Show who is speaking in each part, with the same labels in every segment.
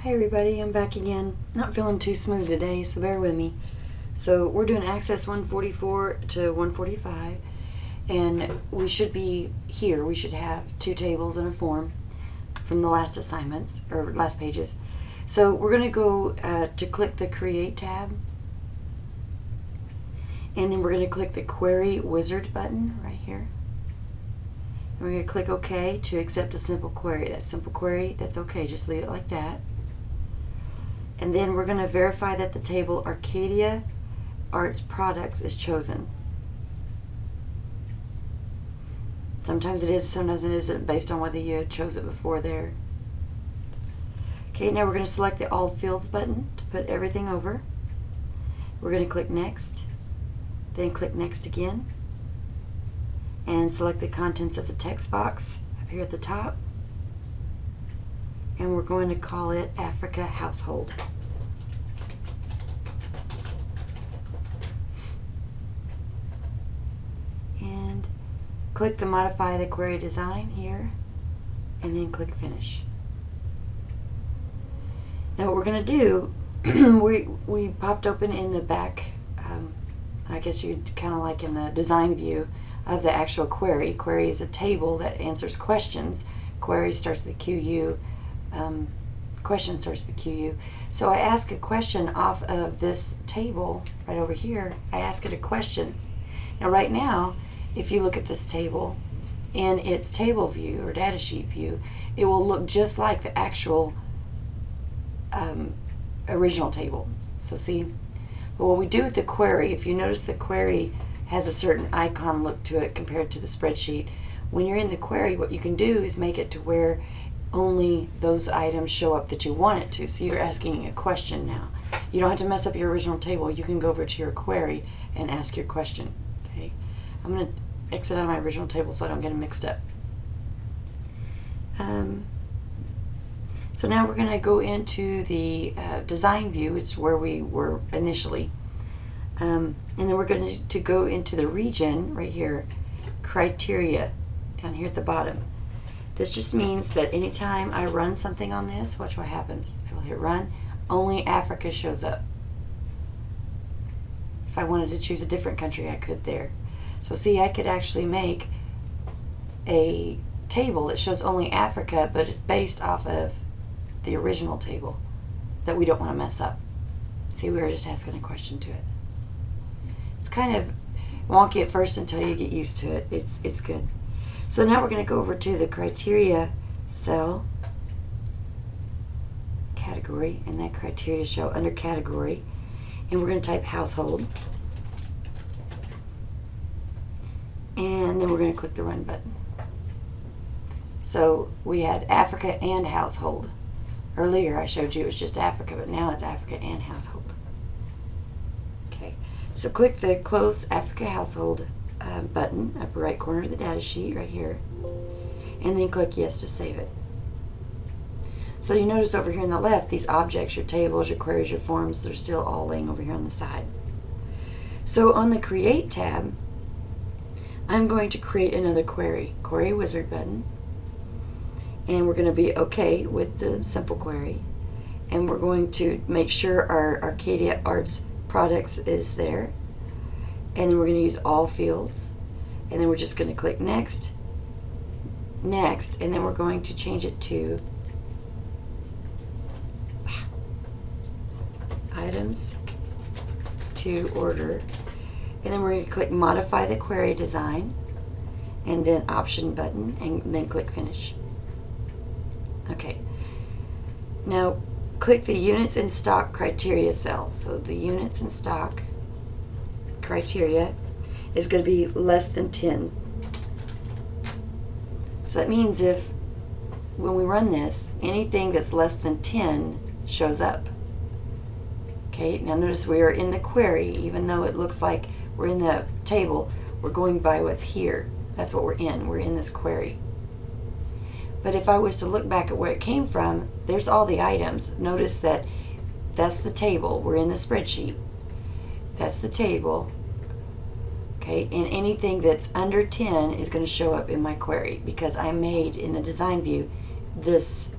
Speaker 1: Hi everybody, I'm back again. Not feeling too smooth today, so bear with me. So we're doing Access 144 to 145, and we should be here. We should have two tables and a form from the last assignments, or last pages. So we're going to go to click the Create tab, and then we're going to click the Query Wizard button right here. And we're going to click OK to accept a simple query. That simple query, that's okay, just leave it like that. And then we're going to verify that the table Arcadia Arts Products is chosen. Sometimes it is, sometimes it isn't, based on whether you chose it before there. Okay, now we're going to select the All Fields button to put everything over. We're going to click Next, then click Next again, and select the contents of the text box up here at the top. And we're going to call it Africa Household. And click the Modify the Query Design here, and then click Finish. Now what we're going to do, we popped open in the back, I guess you'd kind of like in the design view of the actual query. Query is a table that answers questions. Query starts with the QU. Question starts with the QU. So I ask a question off of this table right over here. I ask it a question. Now right now, if you look at this table in its table view or data sheet view, it will look just like the actual original table. So see, but what we do with the query, if you notice the query has a certain icon look to it compared to the spreadsheet. When you're in the query, what you can do is make it to where only those items show up that you want it to. So you're asking a question now. You don't have to mess up your original table. You can go over to your query and ask your question. Okay, I'm going to exit out of my original table so I don't get them mixed up. So now we're going to go into the design view. It's where we were initially. And then we're going to go into the region right here, criteria, down here at the bottom. This just means that anytime I run something on this, watch what happens. I will hit run, only Africa shows up. If I wanted to choose a different country, I could there. So see, I could actually make a table that shows only Africa, but it's based off of the original table that we don't want to mess up. See, we were just asking a question to it. It's kind of wonky at first until you get used to it. It's good. So now we're going to go over to the criteria cell category, and that criteria show under category, and we're going to type household, and then we're going to click the run button. So we had Africa and household. Earlier I showed you it was just Africa, but now it's Africa and household. Okay, so click the close Africa household button, upper right corner of the data sheet right here, and then click yes to save it. So you notice over here on the left, these objects, your tables, your queries, your forms, they're still all laying over here on the side. So on the Create tab, I'm going to create another query, Query Wizard button, and we're going to be okay with the simple query, and we're going to make sure our Arcadia Arts Products is there. And then we're going to use all fields, and then we're just going to click next, next, and then we're going to change it to items to order, and then we're going to click modify the query design, and then option button, and then click finish. Okay, now click the units in stock criteria cell. So the units in stock criteria is going to be less than 10. So that means if when we run this, anything that's less than 10 shows up. Okay, now notice we are in the query. Even though it looks like we're in the table, we're going by what's here. That's what we're in. We're in this query. But if I was to look back at where it came from, there's all the items. Notice that that's the table. We're in the spreadsheet. That's the table. Okay, and anything that's under 10 is going to show up in my query because I made in the design view this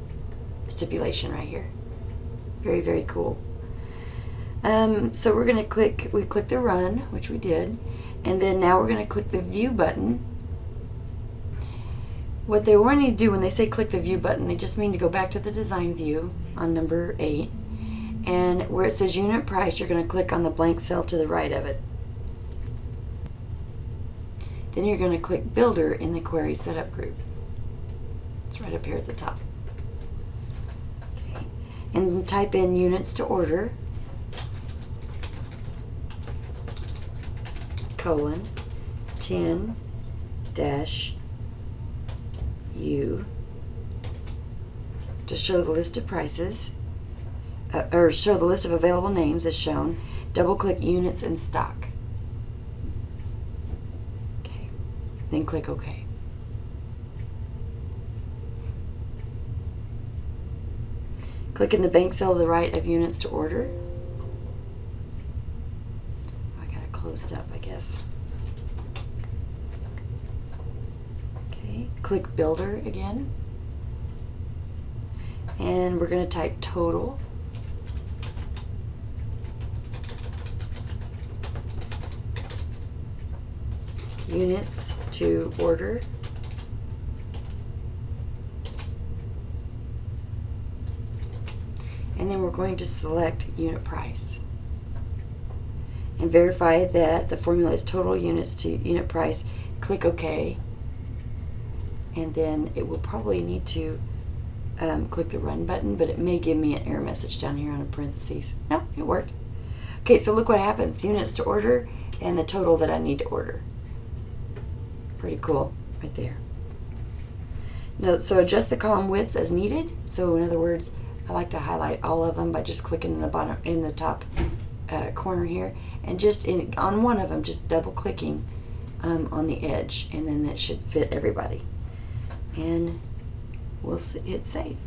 Speaker 1: stipulation right here. Very, very cool. So we're going to we click the run, which we did, and then now we're going to click the view button. What they want you to do when they say click the view button, they just mean to go back to the design view on number 8, and where it says unit price, you're going to click on the blank cell to the right of it. Then you're going to click builder in the query setup group. It's right up here at the top. Okay. And type in units to order, colon 10-U to show the list of prices, or show the list of available names as shown. Double click units in stock. Okay. Then click OK. Click in the bank cell to the right of units to order. I gotta close it up, I guess. Okay, click builder again. And we're gonna type total. Units to order. And then we're going to select unit price and verify that the formula is total units to unit price. Click OK, and then it will probably need to click the run button, but it may give me an error message down here on a parentheses. No, it worked. Okay, so look what happens. Units to order and the total that I need to order. Pretty cool right there. Now, so adjust the column widths as needed. So in other words, I like to highlight all of them by just clicking in the bottom, in the top corner here, and just on one of them, just double clicking on the edge, and then that should fit everybody. And we'll hit save.